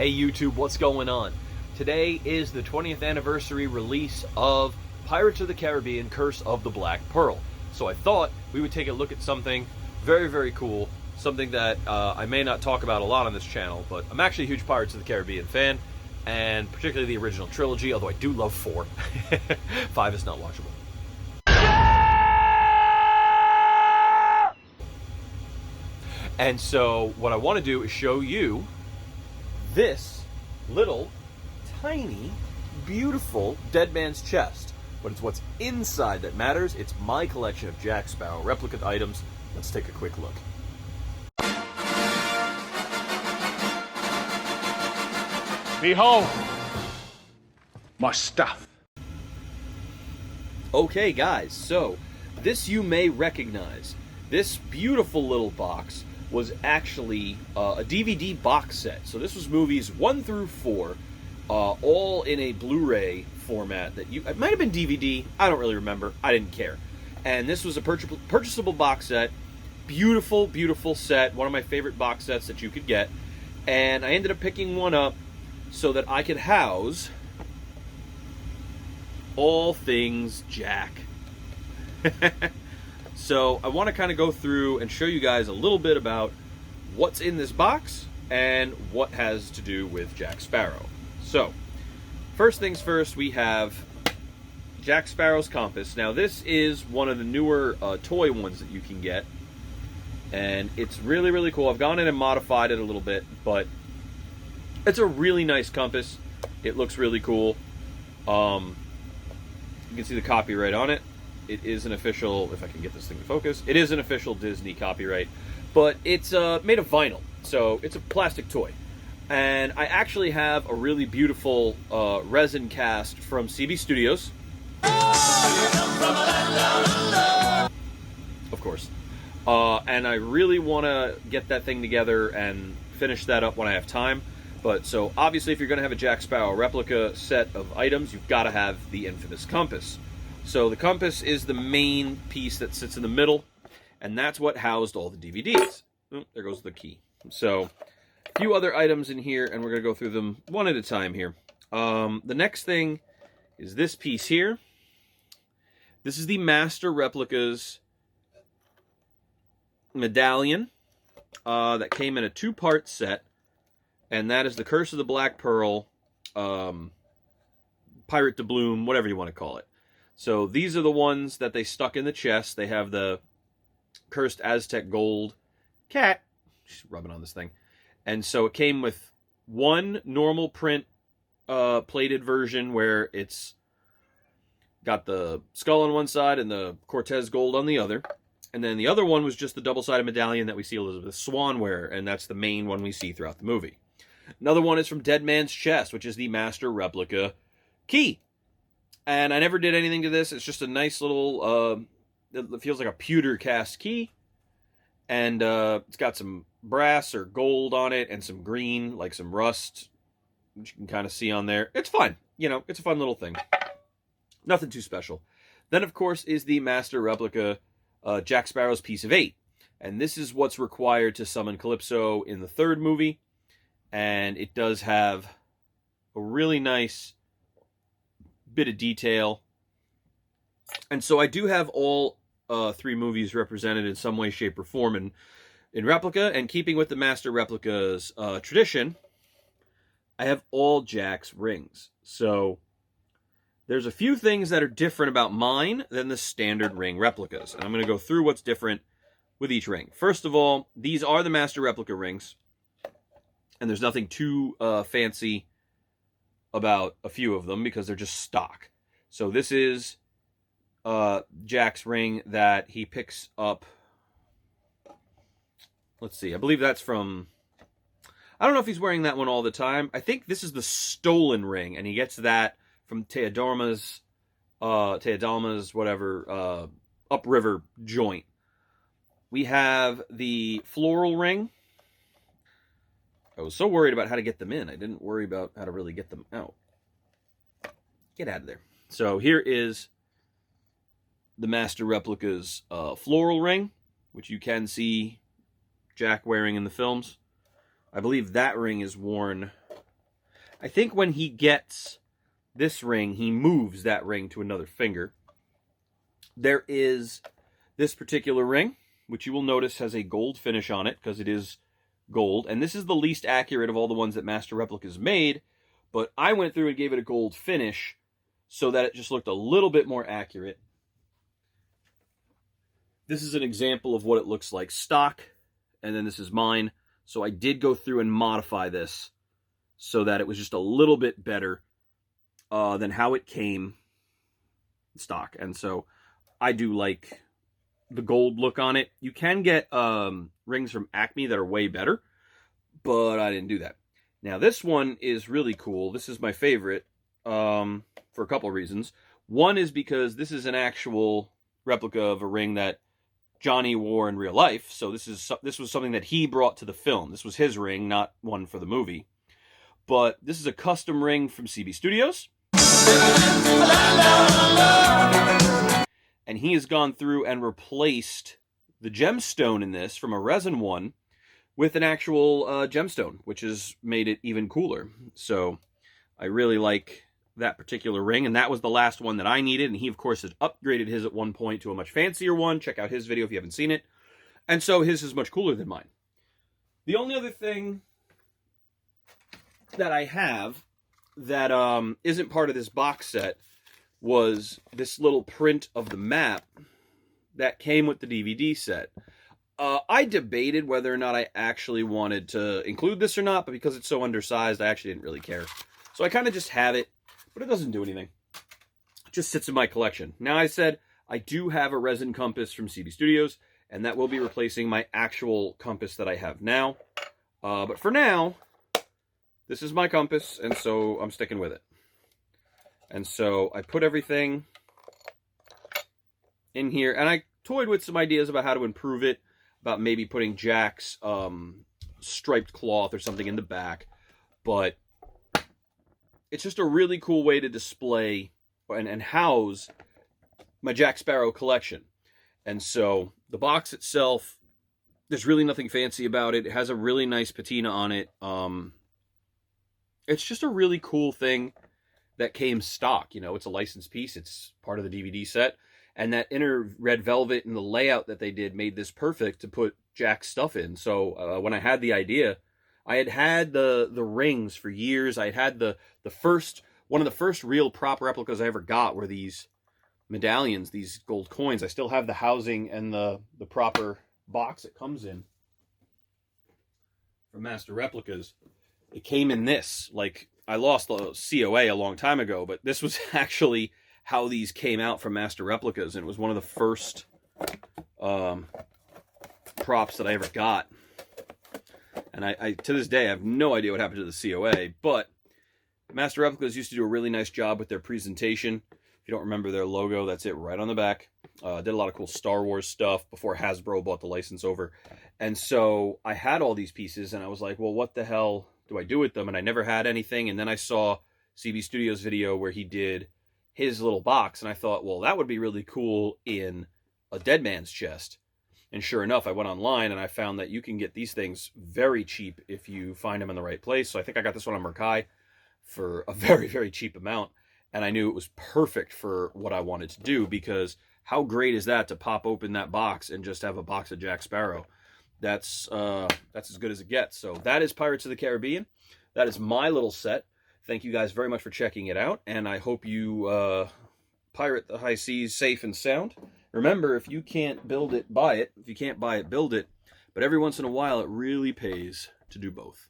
Hey YouTube, what's going on? Today is the 20th anniversary release of Pirates of the Caribbean: Curse of the Black Pearl. So I thought we would take a look at something very, very cool, something that I may not talk about a lot on this channel, but I'm actually a huge Pirates of the Caribbean fan, and particularly the original trilogy, although I do love 4. 5 is not watchable. And so what I want to do is show you this little, tiny, beautiful dead man's chest. But it's what's inside that matters. It's my collection of Jack Sparrow replica items. Let's take a quick look. Behold, my stuff. Okay guys, so this you may recognize. This beautiful little box was actually a DVD box set. So this was movies 1 through 4, all in a Blu-ray format. It might have been DVD, I don't really remember, I didn't care. And this was a purchasable box set. Beautiful, beautiful set, one of my favorite box sets that you could get. And I ended up picking one up so that I could house all things Jack. So I want to kind of go through and show you guys a little bit about what's in this box and what has to do with Jack Sparrow. So, first things first, we have Jack Sparrow's compass. Now this is one of the newer toy ones that you can get, and it's really, really cool. I've gone in and modified it a little bit, but it's a really nice compass. It looks really cool. You can see the copyright on it. It is an official, if I can get this thing to focus, it is an official Disney copyright, but it's made of vinyl, so it's a plastic toy. And I actually have a really beautiful resin cast from CB Studios. Of course. And I really want to get that thing together and finish that up when I have time. But so obviously if you're going to have a Jack Sparrow replica set of items, you've got to have the infamous compass. So the compass is the main piece that sits in the middle, and that's what housed all the DVDs. Oh, there goes the key. So a few other items in here, and we're going to go through them one at a time here. The next thing is this piece here. This is the Master Replicas medallion that came in a 2-part set, and that is the Curse of the Black Pearl, Pirate Doubloon, whatever you want to call it. So these are the ones that they stuck in the chest. They have the cursed Aztec gold cat. She's rubbing on this thing. And so it came with one normal print plated version where it's got the skull on one side and the Cortez gold on the other. And then the other one was just the double-sided medallion that we see Elizabeth Swann wear, and that's the main one we see throughout the movie. Another one is from Dead Man's Chest, which is the Master Replica key. And I never did anything to this. It's just a nice little, it feels like a pewter cast key. And it's got some brass or gold on it and some green, like some rust, which you can kind of see on there. It's fun. You know, it's a fun little thing. Nothing too special. Then, of course, is the Master Replica Jack Sparrow's Piece of 8. And this is what's required to summon Calypso in the 3rd movie. And it does have a really nice bit of detail. And so I do have all 3 movies represented in some way, shape, or form in replica. And keeping with the Master Replica's tradition, I have all Jack's rings. So there's a few things that are different about mine than the standard ring replicas. And I'm going to go through what's different with each ring. First of all, these are the Master Replica rings. And there's nothing too fancy about a few of them because they're just stock. So this is Jack's ring that he picks up. Let's see, I believe that's from, I don't know if he's wearing that one all the time. I think this is the stolen ring, and he gets that from Teodalma's whatever, upriver joint. We have the floral ring. I was so worried about how to get them in. I didn't worry about how to really get them out. Get out of there. So here is the Master Replica's floral ring, which you can see Jack wearing in the films. I believe that ring is worn I think when he gets this ring, he moves that ring to another finger. There is this particular ring, which you will notice has a gold finish on it because it is gold. And this is the least accurate of all the ones that Master Replicas made. But I went through and gave it a gold finish so that it just looked a little bit more accurate. This is an example of what it looks like stock. And then this is mine. So I did go through and modify this so that it was just a little bit better than how it came stock. And so I do like the gold look on it. You can get rings from Acme that are way better, but I didn't do that. Now this one is really cool. This is my favorite for a couple of reasons. One is because this is an actual replica of a ring that Johnny wore in real life. So this was something that he brought to the film. This was his ring, not one for the movie. But this is a custom ring from CB Studios. And he has gone through and replaced the gemstone in this from a resin one with an actual gemstone, which has made it even cooler. So I really like that particular ring, and that was the last one that I needed, and he, of course, has upgraded his at one point to a much fancier one. Check out his video if you haven't seen it. And so his is much cooler than mine. The only other thing that I have that isn't part of this box set was this little print of the map that came with the DVD set. I debated whether or not I actually wanted to include this or not, but because it's so undersized, I actually didn't really care. So I kind of just have it, but it doesn't do anything. It just sits in my collection. Now, I said I do have a resin compass from CB Studios, and that will be replacing my actual compass that I have now. But for now, this is my compass, and so I'm sticking with it. And so I put everything in here, and I toyed with some ideas about how to improve it, about maybe putting Jack's striped cloth or something in the back. But it's just a really cool way to display and house my Jack Sparrow collection. And so the box itself, there's really nothing fancy about it. It has a really nice patina on it. It's just a really cool thing that came stock. You know, it's a licensed piece. It's part of the DVD set. And that inner red velvet and the layout that they did made this perfect to put Jack's stuff in. So when I had the idea, I had the rings for years. I had one of the first real prop replicas I ever got were these medallions, these gold coins. I still have the housing and the proper box it comes in from Master Replicas. It came in this. Like, I lost the COA a long time ago, but this was actually how these came out from Master Replicas, and it was one of the first props that I ever got. And I to this day, I have no idea what happened to the COA, but Master Replicas used to do a really nice job with their presentation. If you don't remember their logo, that's it right on the back. Did a lot of cool Star Wars stuff before Hasbro bought the license over. And so I had all these pieces, and I was like, well, what the hell do I do with them? And I never had anything. And then I saw CB Studios' video where he did his little box, and I thought, well, that would be really cool in a dead man's chest. And sure enough, I went online and I found that you can get these things very cheap if you find them in the right place. So I think I got this one on Mercai for a very, very cheap amount. And I knew it was perfect for what I wanted to do, because how great is that to pop open that box and just have a box of Jack Sparrow? That's as good as it gets. So that is Pirates of the Caribbean. That is my little set. Thank you guys very much for checking it out, and I hope you pirate the high seas safe and sound. Remember, if you can't build it, buy it. If you can't buy it, build it. But every once in a while, it really pays to do both.